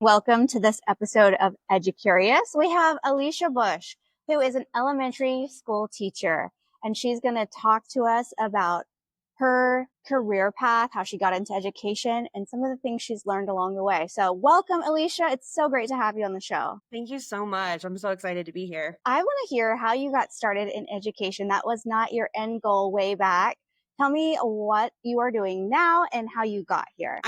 Welcome to this episode of EduCurious. We have Alicia Bush, who is an elementary school teacher, and she's going to talk to us about her career path, how she got into education, and some of the things she's learned along the way. So, welcome, Alicia. It's so great to have you on the show. Thank you so much. I'm so excited to be here. I want to hear how you got started in education. That was not your end goal way back. Tell me what you are doing now and how you got here.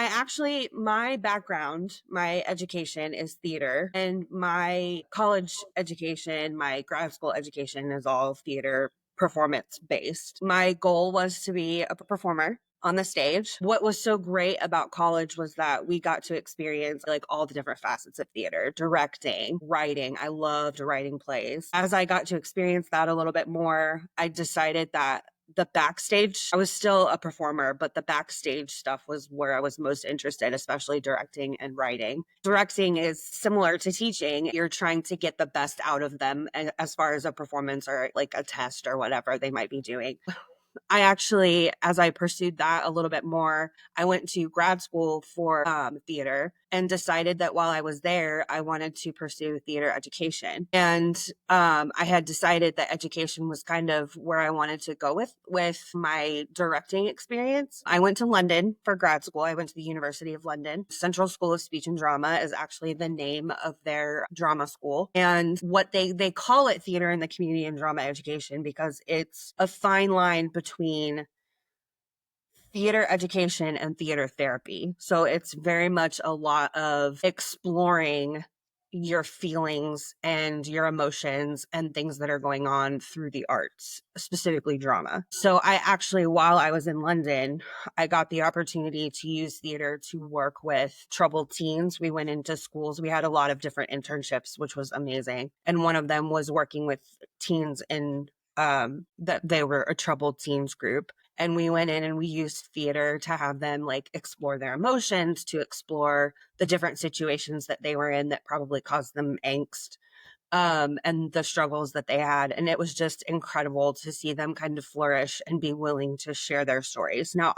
My background, my education is theater, and my college education, my grad school education is all theater performance based. My goal was to be a performer on the stage. What was so great about college was that we got to experience like all the different facets of theater, directing, writing. I loved writing plays. As I got to experience that a little bit more, I decided that the backstage, I was still a performer, but the backstage stuff was where I was most interested, especially directing and writing. Directing is similar to teaching. You're trying to get the best out of them as far as a performance or like a test or whatever they might be doing. As I pursued that a little bit more, I went to grad school for theater and decided that while I was there, I wanted to pursue theater education. And I had decided that education was kind of where I wanted to go with my directing experience. I went to London for grad school. I went to the University of London. Central School of Speech and Drama is actually the name of their drama school. And what they call it theater in the community and drama education because it's a fine line between theater education and theater therapy. So it's very much a lot of exploring your feelings and your emotions and things that are going on through the arts, specifically drama. So while I was in London, I got the opportunity to use theater to work with troubled teens. We went into schools. We had a lot of different internships, which was amazing. And one of them was working with teens in that they were a troubled teens group. And we went in and we used theater to have them like explore their emotions, to explore the different situations that they were in that probably caused them angst, and the struggles that they had. And it was just incredible to see them kind of flourish and be willing to share their stories. Now,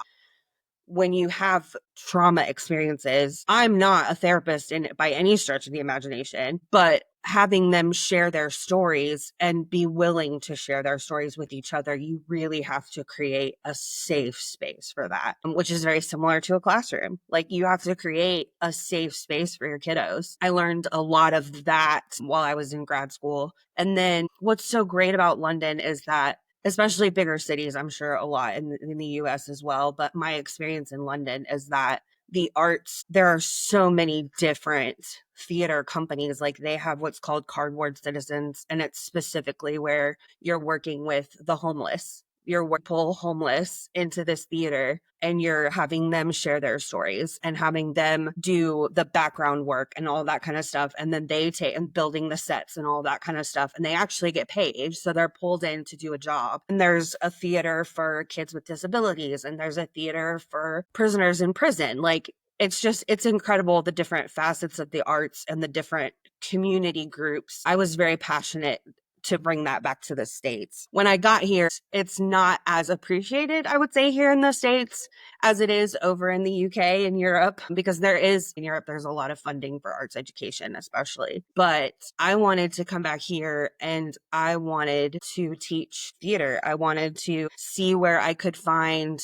when you have trauma experiences, I'm not a therapist by any stretch of the imagination, but having them share their stories and be willing to share their stories with each other, you really have to create a safe space for that, which is very similar to a classroom. Like you have to create a safe space for your kiddos. I learned a lot of that while I was in grad school. And then what's so great about London is that especially bigger cities, I'm sure a lot in the US as well. But my experience in London is that the arts, there are so many different theater companies. Like they have what's called cardboard citizens, and it's specifically where you're working with the homeless. You're pull homeless into this theater and you're having them share their stories and having them do the background work and all that kind of stuff. And then they take and building the sets and all that kind of stuff. And they actually get paid. So they're pulled in to do a job. And there's a theater for kids with disabilities and there's a theater for prisoners in prison. Like it's incredible the different facets of the arts and the different community groups. I was very passionate to bring that back to the States. When I got here, it's not as appreciated, I would say, here in the States as it is over in the UK and Europe, because in Europe, there's a lot of funding for arts education, especially. But I wanted to come back here and I wanted to teach theater. I wanted to see where I could find,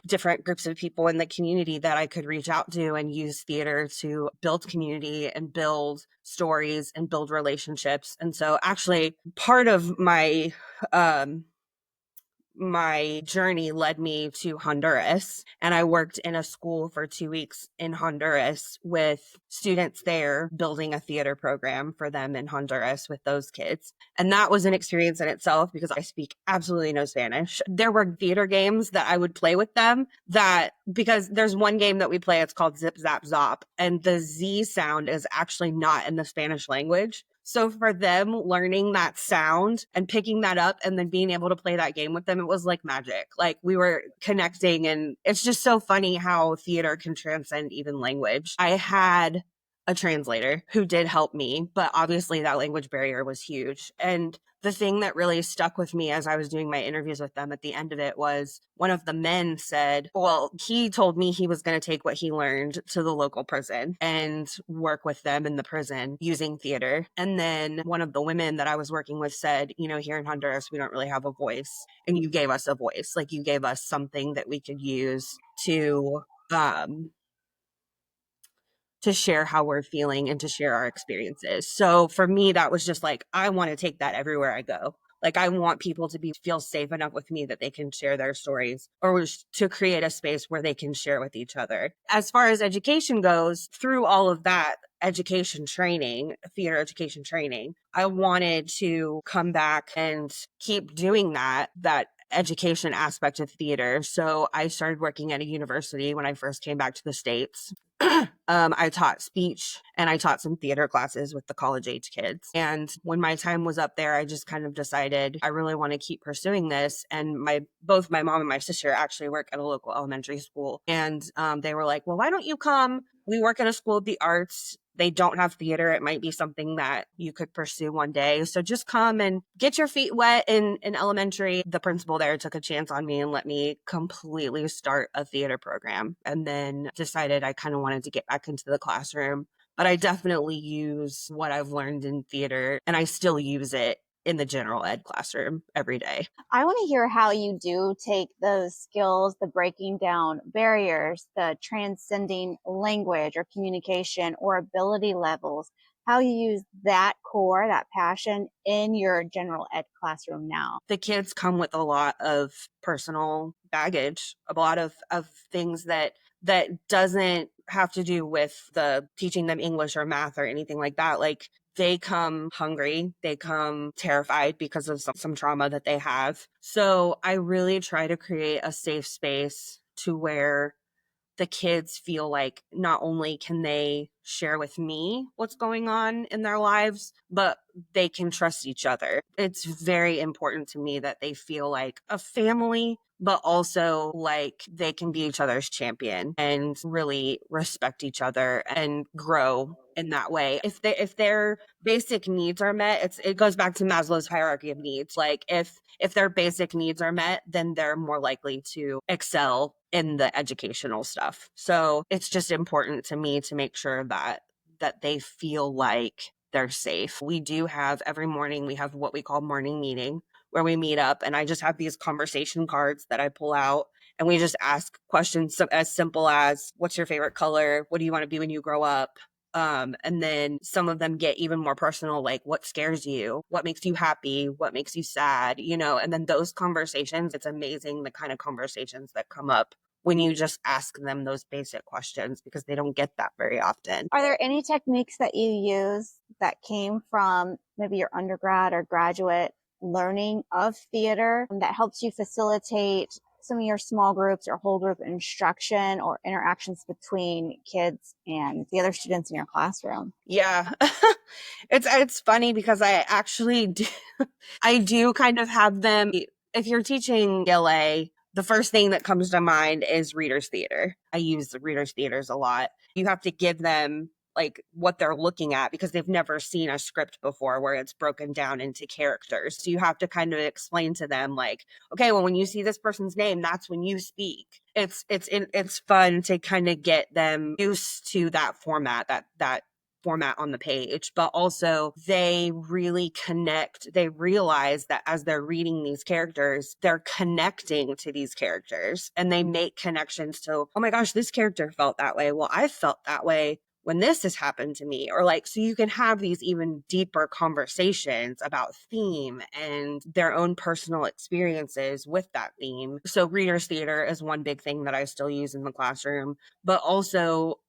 different groups of people in the community that I could reach out to and use theater to build community and build stories and build relationships. And so actually part of my journey led me to Honduras, and I worked in a school for 2 weeks in Honduras with students there, building a theater program for them in Honduras with those kids. And that was an experience in itself because I speak absolutely no Spanish. There were theater games that I would play with them because there's one game that we play, it's called Zip Zap Zop, and the Z sound is actually not in the Spanish language. So for them learning that sound and picking that up and then being able to play that game with them, it was like magic. Like we were connecting, and it's just so funny how theater can transcend even language. I had a translator who did help me, but obviously that language barrier was huge. And the thing that really stuck with me as I was doing my interviews with them at the end of it was one of the men said, well, he told me he was going to take what he learned to the local prison and work with them in the prison using theater. And then one of the women that I was working with said, you know, here in Honduras, we don't really have a voice. And you gave us a voice. Like, you gave us something that we could use um, to share how we're feeling and to share our experiences. So for me, that was just like, I want to take that everywhere I go. Like, I want people to feel safe enough with me that they can share their stories, or to create a space where they can share with each other. As far as education goes, through all of that education training, theater education training, I wanted to come back and keep doing that education aspect of theater. So I started working at a university when I first came back to the States. I taught speech and I taught some theater classes with the college age kids. And when my time was up there, I just kind of decided I really want to keep pursuing this. And both my mom and my sister actually work at a local elementary school. And they were like, well, why don't you come? We work at a school of the arts. They don't have theater. It might be something that you could pursue one day. So just come and get your feet wet in elementary. The principal there took a chance on me and let me completely start a theater program, and then decided I kind of wanted to get back into the classroom. But I definitely use what I've learned in theater, and I still use it in the general ed classroom every day. I want to hear how you do take those skills, the breaking down barriers, the transcending language or communication or ability levels, how you use that core, that passion in your general ed classroom now. The kids come with a lot of personal baggage, a lot of things that doesn't have to do with the teaching them English or math or anything like that. Like, they come hungry, they come terrified because of some trauma that they have. So I really try to create a safe space to where the kids feel like not only can they share with me what's going on in their lives, but they can trust each other. It's very important to me that they feel like a family, but also like they can be each other's champion and really respect each other and grow in that way. If their basic needs are met, it goes back to Maslow's hierarchy of needs. Like, if their basic needs are met, then they're more likely to excel in the educational stuff. So it's just important to me to make sure that they feel like they're safe. We do have every morning, we have what we call morning meeting, where we meet up, and I just have these conversation cards that I pull out, and we just ask questions as simple as, what's your favorite color? What do you want to be when you grow up? And then some of them get even more personal, like, what scares you? What makes you happy? What makes you sad? You know, and then those conversations, it's amazing the kind of conversations that come up when you just ask them those basic questions, because they don't get that very often. Are there any techniques that you use that came from maybe your undergrad or graduate learning of theater that helps you facilitate some of your small groups or whole group instruction or interactions between kids and the other students in your classroom? Yeah. It's funny because I actually do, I do kind of have them. If you're teaching ELA, the first thing that comes to mind is readers theater. I use the readers theaters a lot. You have to give them like what they're looking at, because they've never seen a script before where it's broken down into characters. So you have to kind of explain to them, like, okay, well, when you see this person's name, that's when you speak. It's fun to kind of get them used to that format, that format on the page, but also they really connect. They realize that as they're reading these characters, they're connecting to these characters, and they make connections to, oh my gosh, this character felt that way. Well, I felt that way when this has happened to me. Or like, so you can have these even deeper conversations about theme and their own personal experiences with that theme. So readers theater is one big thing that I still use in the classroom, but also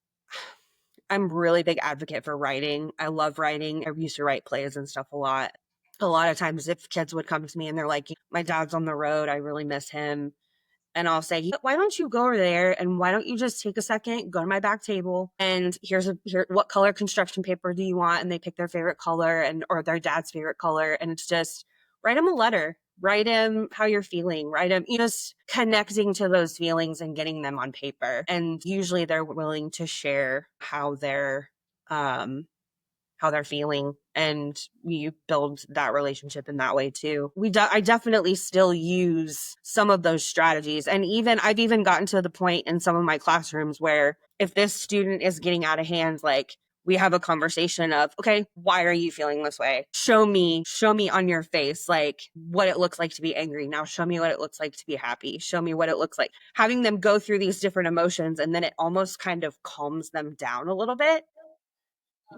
I'm really big advocate for writing. I love writing. I used to write plays and stuff a lot. A lot of times if kids would come to me and they're like, my dad's on the road, I really miss him. And I'll say, why don't you go over there and why don't you just take a second, go to my back table, and here, what color construction paper do you want? And they pick their favorite color or their dad's favorite color. And it's just, write them a letter, write them how you're feeling, write them, just connecting to those feelings and getting them on paper. And usually they're willing to share how they're feeling and you build that relationship in that way too. I definitely still use some of those strategies. And I've even gotten to the point in some of my classrooms where if this student is getting out of hand, like, we have a conversation of, okay, why are you feeling this way? Show me on your face, like, what it looks like to be angry. Now show me what it looks like to be happy. Show me what it looks like. Having them go through these different emotions, and then it almost kind of calms them down a little bit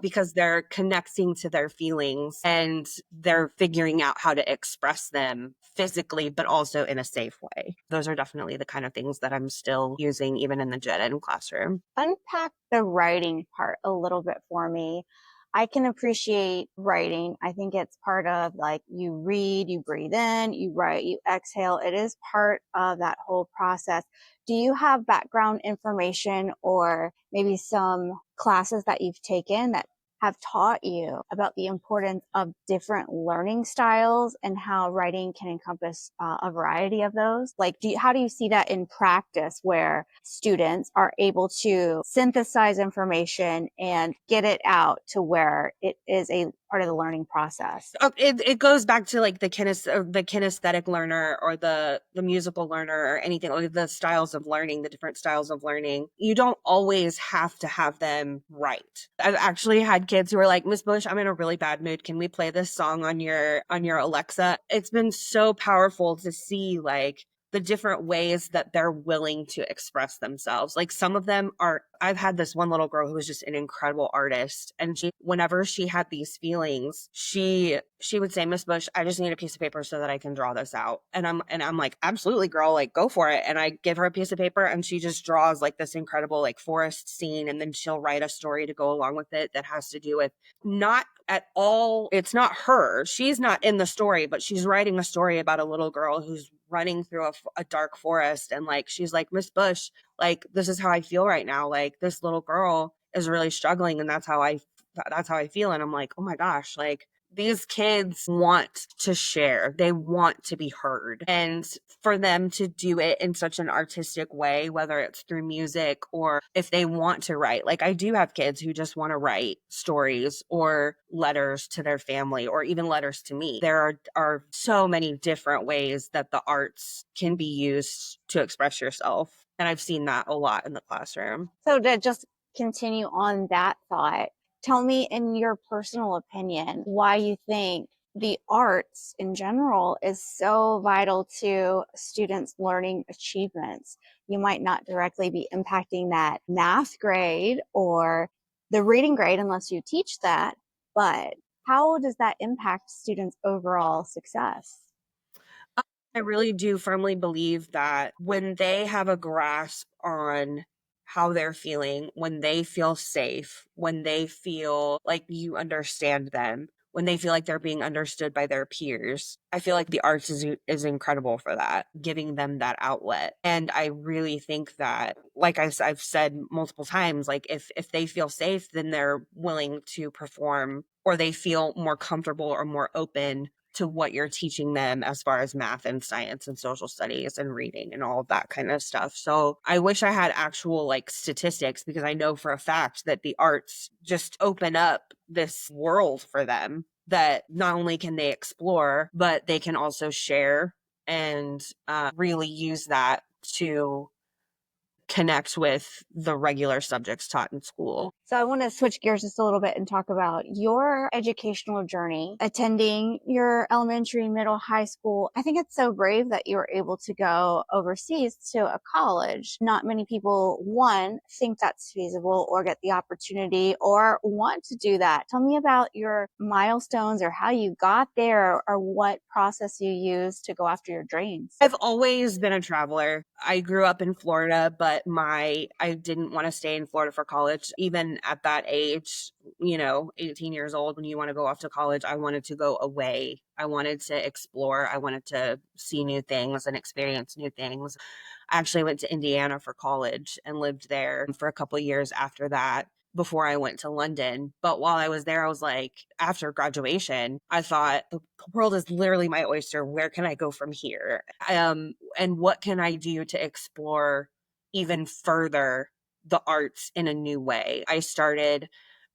because they're connecting to their feelings and they're figuring out how to express them physically, but also in a safe way. Those are definitely the kind of things that I'm still using even in the gen ed classroom. Unpack the writing part a little bit for me. I can appreciate writing. I think it's part of, like, you read, you breathe in, you write, you exhale. It is part of that whole process. Do you have background information or maybe some classes that you've taken that have taught you about the importance of different learning styles and how writing can encompass a variety of those? Like, how do you see that in practice where students are able to synthesize information and get it out to where it is a part of the learning process? It goes back to like the kinesthetic learner or the musical learner or anything, like the styles of learning, the different styles of learning. You don't always have to have them right. I've actually had kids who are like, Miss Bush, I'm in a really bad mood. Can we play this song on your Alexa? It's been so powerful to see like the different ways that they're willing to express themselves. Like some of them are, I've had this one little girl who was just an incredible artist. And whenever she had these feelings, she would say, Miss Bush, I just need a piece of paper so that I can draw this out. And I'm like, absolutely, girl, like go for it. And I give her a piece of paper and she just draws like this incredible like forest scene. And then she'll write a story to go along with it that has to do with not at all, it's not her. She's not in the story, but she's writing a story about a little girl who's running through a dark forest. And like, she's like, Miss Bush, like, this is how I feel right now. Like this little girl is really struggling. And that's how I feel. And I'm like, oh my gosh, like these kids want to share. They want to be heard. And for them to do it in such an artistic way, whether it's through music or if they want to write, like I do have kids who just want to write stories or letters to their family or even letters to me. There are so many different ways that the arts can be used to express yourself. And I've seen that a lot in the classroom. So to just continue on that thought, tell me in your personal opinion why you think the arts in general is so vital to students' learning achievements. You might not directly be impacting that math grade or the reading grade unless you teach that, but how does that impact students' overall success? I really do firmly believe that when they have a grasp on how they're feeling, when they feel safe, when they feel like you understand them, when they feel like they're being understood by their peers, I feel like the arts is incredible for that, giving them that outlet. And I really think that, like I've said multiple times, like if they feel safe, then they're willing to perform or they feel more comfortable or more open to what you're teaching them as far as math and science and social studies and reading and all of that kind of stuff. So I wish I had actual like statistics because I know for a fact that the arts just open up this world for them that not only can they explore, but they can also share and really use that to connect with the regular subjects taught in school. So I want to switch gears just a little bit and talk about your educational journey, attending your elementary, middle, high school. I think it's so brave that you were able to go overseas to a college. Not many people, one, think that's feasible or get the opportunity or want to do that. Tell me about your milestones or how you got there or what process you used to go after your dreams. I've always been a traveler. I grew up in Florida, but I didn't want to stay in Florida for college. Even at that age, 18 years old, when you want to go off to college, I wanted to go away. I wanted to explore. I wanted to see new things and experience new things. I actually went to Indiana for college and lived there for a couple of years after that before I went to London. But while I was there, I was like, after graduation, I thought the world is literally my oyster. Where can I go from here? And what can I do to explore even further the arts in a new way? I started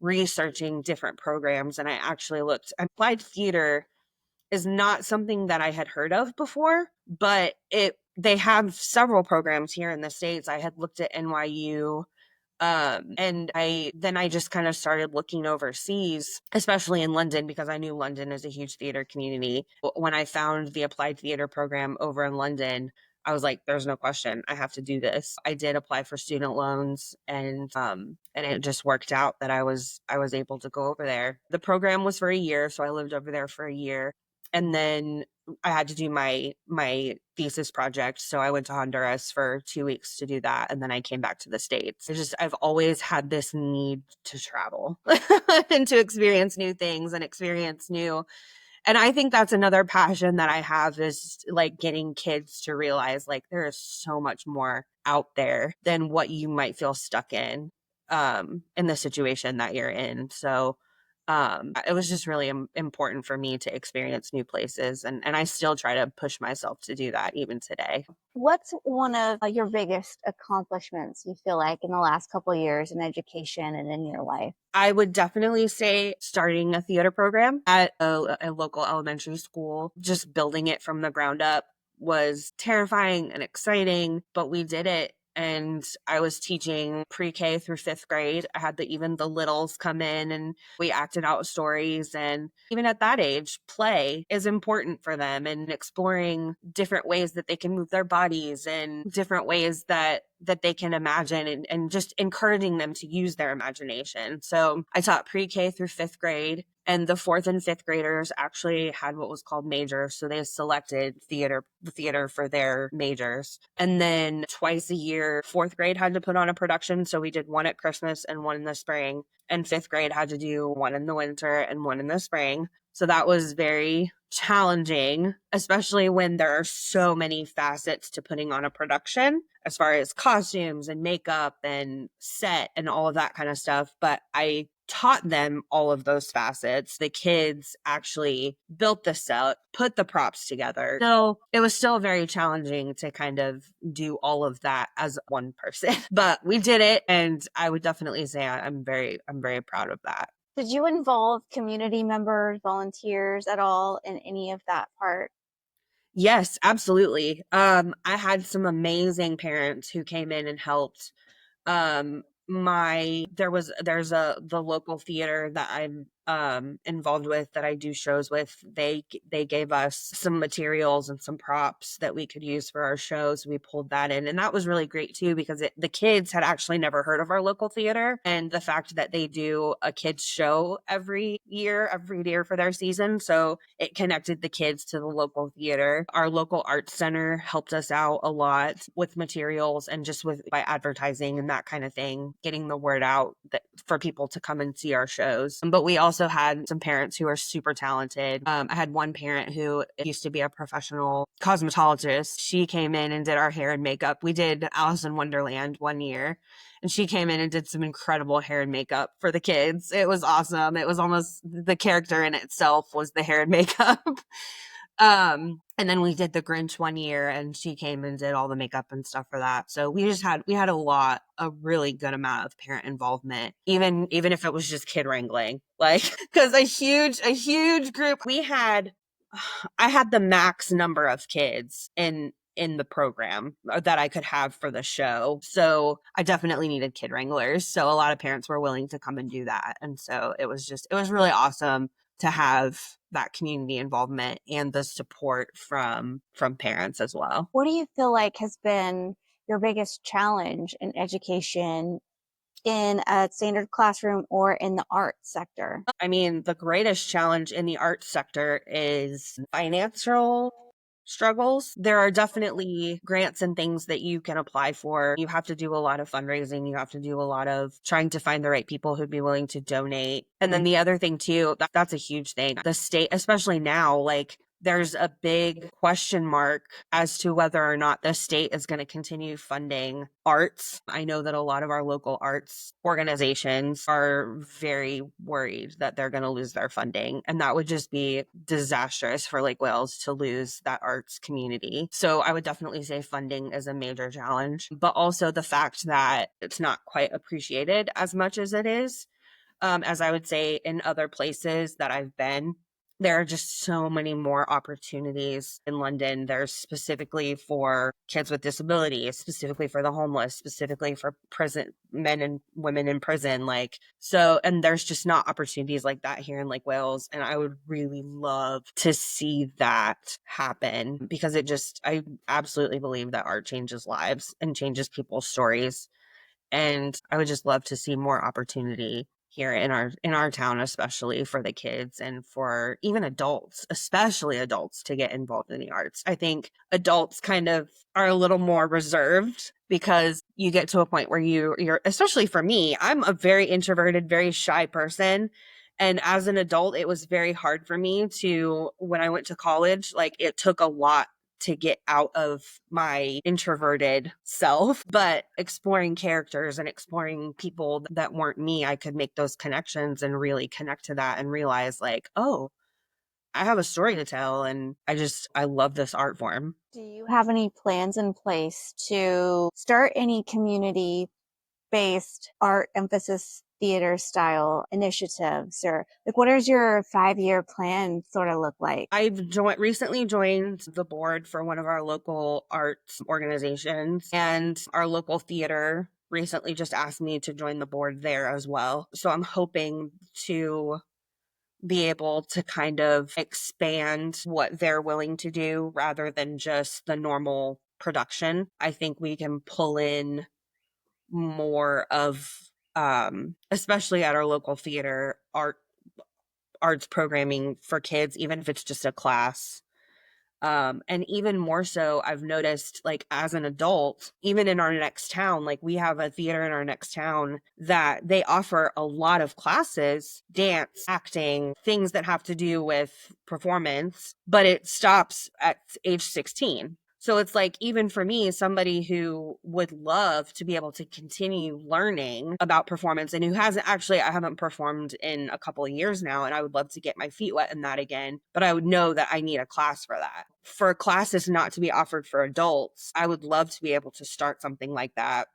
researching different programs, and I actually looked. Applied theater is not something that I had heard of before, but they have several programs here in the States. I had looked at NYU. And I just kind of started looking overseas, especially in London, because I knew London is a huge theater community. When I found the applied theater program over in London, I was like, there's no question, I have to do this. I did apply for student loans, and it just worked out that I was able to go over there. The program was for a year, so I lived over there for a year. And then I had to do my thesis project, so I went to Honduras for 2 weeks to do that, and then I came back to the States. I've always had this need to travel and to experience new things and experience new. And I think that's another passion that I have, is like getting kids to realize like there is so much more out there than what you might feel stuck in the situation that you're in. So it was just really important for me to experience new places, and I still try to push myself to do that even today. What's one of your biggest accomplishments you feel like in the last couple of years in education and in your life? I would definitely say starting a theater program at a local elementary school, just building it from the ground up was terrifying and exciting, but we did it. And I was teaching pre-K through fifth grade. I had even the littles come in, and we acted out stories. And even at that age, play is important for them, and exploring different ways that they can move their bodies and different ways that they can imagine, and just encouraging them to use their imagination. So I taught pre-K through fifth grade, and the fourth and fifth graders actually had what was called majors. So they selected theater for their majors. And then twice a year, fourth grade had to put on a production. So we did one at Christmas and one in the spring. And fifth grade had to do one in the winter and one in the spring. So that was very challenging, especially when there are so many facets to putting on a production, as far as costumes and makeup and set and all of that kind of stuff. But I taught them all of those facets. The kids actually built the set, put the props together. So it was still very challenging to kind of do all of that as one person, but we did it. And I would definitely say I'm very proud of that. Did you involve community members, volunteers at all in any of that part? Yes, absolutely. I had some amazing parents who came in and helped. There's the local theater that I'm involved with, that I do shows with. They gave us some materials and some props that we could use for our shows. We pulled that in, and that was really great too, because the kids had actually never heard of our local theater, and the fact that they do a kids show every year for their season, so it connected the kids to the local theater. Our local arts center helped us out a lot with materials, and just with by advertising and that kind of thing, getting the word out for people to come and see our shows. But we also had some parents who are super talented. I had one parent who used to be a professional cosmetologist. She came in and did our hair and makeup. We did Alice in Wonderland one year, and she came in and did some incredible hair and makeup for the kids. It was awesome. It was almost the character in itself was the hair and makeup. And then we did the Grinch one year, and she came and did all the makeup and stuff for that. So we had a really good amount of parent involvement, even if it was just kid wrangling, like, because a huge group. I had the max number of kids in the program that I could have for the show. So I definitely needed kid wranglers. So a lot of parents were willing to come and do that. And so it was really awesome to have that community involvement and the support from parents as well. What do you feel like has been your biggest challenge in education in a standard classroom or in the arts sector? I mean, the greatest challenge in the arts sector is financial struggles. There are definitely grants and things that you can apply for. You have to do a lot of fundraising. You have to do a lot of trying to find the right people who'd be willing to donate. And then the other thing too, that's a huge thing. The state, especially now, like, there's a big question mark as to whether or not the state is going to continue funding arts. I know that a lot of our local arts organizations are very worried that they're going to lose their funding. And that would just be disastrous for Lake Wales to lose that arts community. So I would definitely say funding is a major challenge, but also the fact that it's not quite appreciated as much as it is. As I would say in other places that I've been, there are just so many more opportunities in London. There's specifically for kids with disabilities, specifically for the homeless, specifically for prison men and women in prison. Like, so, and there's just not opportunities like that here in Lake Wales. And I would really love to see that happen because I absolutely believe that art changes lives and changes people's stories. And I would just love to see more opportunity here in our town, especially for the kids and for even adults, especially adults, to get involved in the arts. I think adults kind of are a little more reserved because you get to a point where you're, especially for me, I'm a very introverted, very shy person. And as an adult, it was very hard for me to, when I went to college, like it took a lot to get out of my introverted self, but exploring characters and exploring people that weren't me, I could make those connections and really connect to that and realize like, oh, I have a story to tell. And I love this art form. Do you have any plans in place to start any community based art emphasis theater style initiatives, or like what does your 5-year plan sort of look like? Recently joined the board for one of our local arts organizations, and our local theater recently just asked me to join the board there as well. So I'm hoping to be able to kind of expand what they're willing to do rather than just the normal production. I think we can pull in more of especially at our local theater, arts programming for kids, even if it's just a class. And even more so, I've noticed like as an adult, even in our next town, like we have a theater in our next town that they offer a lot of classes, dance, acting, things that have to do with performance, but it stops at age 16. So it's like, even for me, somebody who would love to be able to continue learning about performance and who hasn't actually, I haven't performed in a couple of years now, and I would love to get my feet wet in that again, but I would know that I need a class for that. For classes not to be offered for adults, I would love to be able to start something like that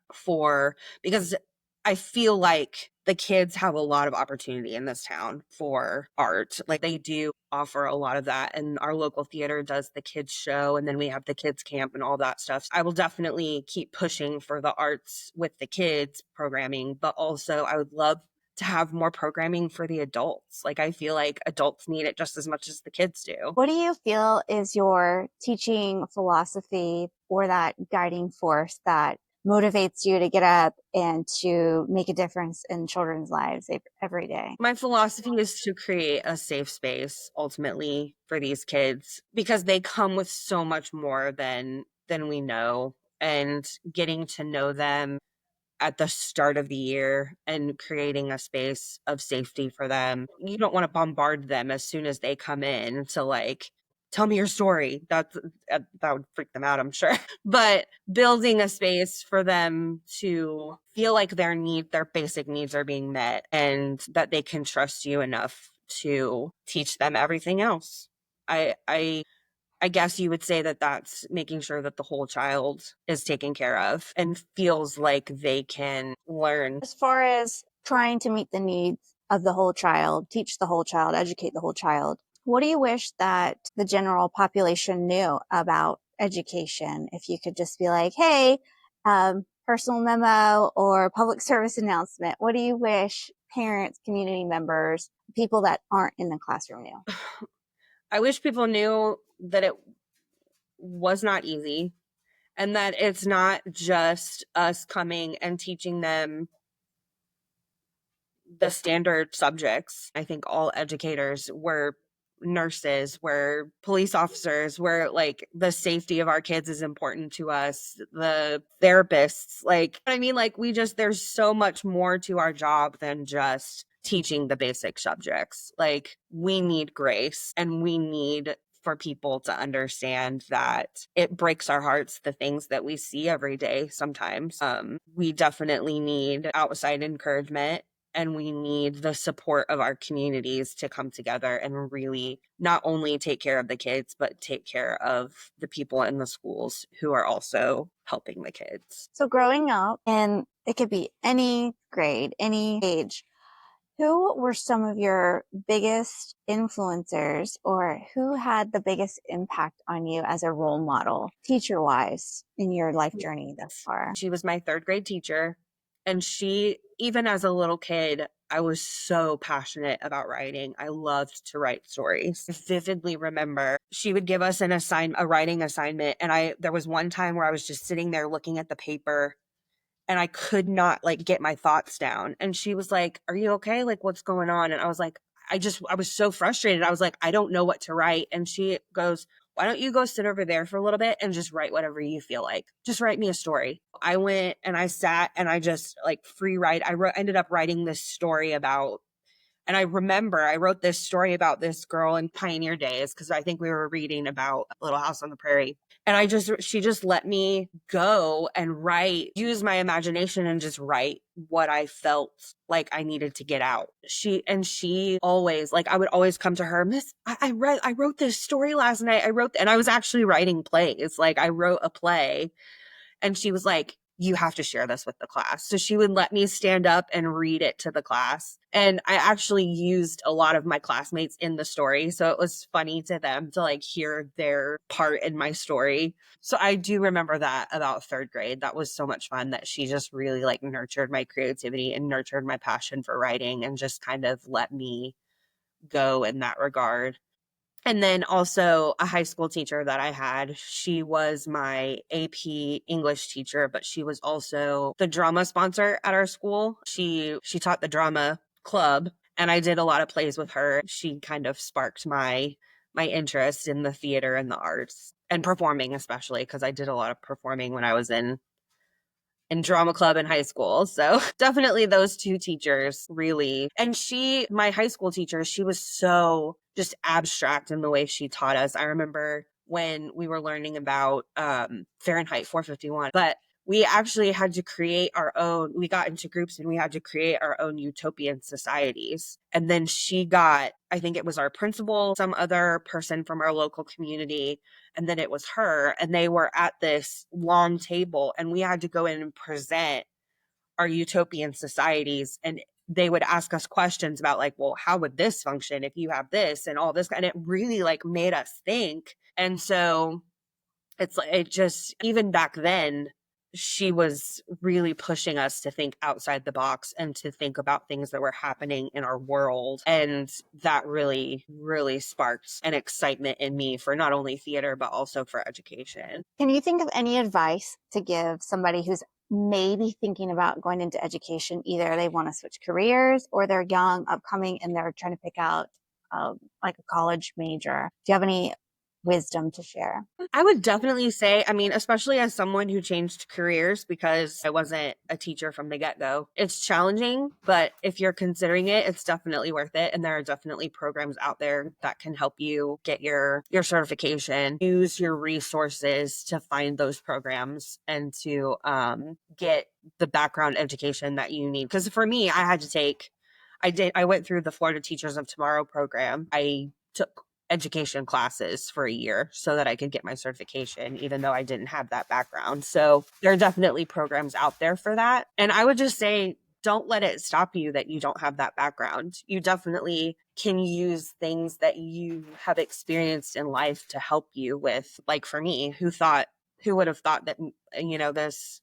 because I feel like the kids have a lot of opportunity in this town for art. Like they do offer a lot of that. And our local theater does the kids show, and then we have the kids camp and all that stuff. I will definitely keep pushing for the arts with the kids programming, but also I would love to have more programming for the adults. Like I feel like adults need it just as much as the kids do. What do you feel is your teaching philosophy or that guiding force that motivates you to get up and to make a difference in children's lives every day? My philosophy is to create a safe space ultimately for these kids because they come with so much more than we know, and getting to know them at the start of the year and creating a space of safety for them. You don't want to bombard them as soon as they come in to like, tell me your story. That would freak them out, I'm sure. But building a space for them to feel like their basic needs are being met and that they can trust you enough to teach them everything else. I guess you would say that that's making sure that the whole child is taken care of and feels like they can learn. As far as trying to meet the needs of the whole child, teach the whole child, educate the whole child, what do you wish that the general population knew about education? If you could just be like, hey, personal memo or public service announcement, what do you wish parents, community members, people that aren't in the classroom knew? I wish people knew that it was not easy and that it's not just us coming and teaching them the standard subjects. I think all educators were nurses, we're police officers, we're like the safety of our kids is important to us, the therapists, like I mean, like there's so much more to our job than just teaching the basic subjects. Like we need grace and we need for people to understand that it breaks our hearts the things that we see every day sometimes. We definitely need outside encouragement, and we need the support of our communities to come together and really not only take care of the kids, but take care of the people in the schools who are also helping the kids. So growing up, and it could be any grade, any age, Who were some of your biggest influencers, or who had the biggest impact on you as a role model, teacher wise, in your life journey thus far? She was my third grade teacher. And she, even as a little kid, I was so passionate about writing. I loved to write stories. I vividly remember she would give us a writing assignment. And there was one time where I was just sitting there looking at the paper and I could not like get my thoughts down. And she was like, "Are you okay? Like, what's going on?" And I was like, I was so frustrated. I was like, "I don't know what to write." And she goes, "Why don't you go sit over there for a little bit and just write whatever you feel like? Just write me a story." I went and I sat and I just like free write. Ended up writing this story about, and I remember I wrote this story about this girl in pioneer days because I think we were reading about Little House on the Prairie. And she just let me go and write, use my imagination and just write what I felt like I needed to get out. She always, like, I would always come to her, "Miss, I wrote this story last night. And I was actually writing plays. Like, I wrote a play." And she was like, "You have to share this with the class." So she would let me stand up and read it to the class. And I actually used a lot of my classmates in the story. So it was funny to them to like hear their part in my story. So I do remember that about third grade. That was so much fun that she just really like nurtured my creativity and nurtured my passion for writing and just kind of let me go in that regard. And then also a high school teacher that I had, she was my AP English teacher, but she was also the drama sponsor at our school. She taught the drama club and I did a lot of plays with her. She kind of sparked my interest in the theater and the arts and performing, especially because I did a lot of performing when I was in drama club in high school. So definitely those two teachers really. And my high school teacher, she was so just abstract in the way she taught us. I remember when we were learning about Fahrenheit 451, but we actually had to create our own. We got into groups and we had to create our own utopian societies. And then I think it was our principal, some other person from our local community, and then it was her, and they were at this long table and we had to go in and present our utopian societies, and they would ask us questions about like, well, how would this function if you have this and all this, and it really like made us think. And so it's like, it just, even back then, she was really pushing us to think outside the box and to think about things that were happening in our world. And that really, really sparked an excitement in me for not only theater, but also for education. Can you think of any advice to give somebody who's maybe thinking about going into education? Either they want to switch careers or they're young, upcoming, and they're trying to pick out like a college major. Do you have any wisdom to share? I would definitely say, I mean, especially as someone who changed careers because I wasn't a teacher from the get-go, it's challenging, but if you're considering it, it's definitely worth it. And there are definitely programs out there that can help you get your certification, use your resources to find those programs and to get the background education that you need. Because for me, I went through the Florida Teachers of Tomorrow program. I took education classes for a year so that I could get my certification, even though I didn't have that background. So there are definitely programs out there for that. And I would just say, don't let it stop you that you don't have that background. You definitely can use things that you have experienced in life to help you with, like for me, who would have thought that, this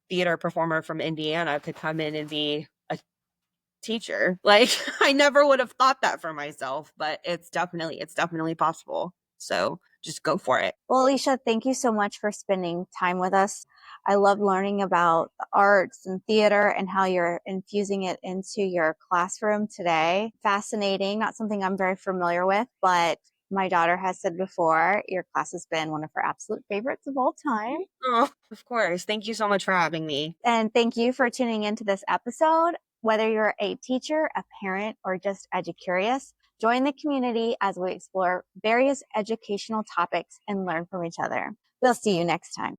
theater performer from Indiana could come in and be a teacher. Like I never would have thought that for myself, but it's definitely possible. So just go for it. Well, Alicia, thank you so much for spending time with us. I love learning about the arts and theater and how you're infusing it into your classroom today. Fascinating, not something I'm very familiar with, but my daughter has said before, your class has been one of her absolute favorites of all time. Oh, of course. Thank you so much for having me. And thank you for tuning into this episode. Whether you're a teacher, a parent, or just EduCurious, join the community as we explore various educational topics and learn from each other. We'll see you next time.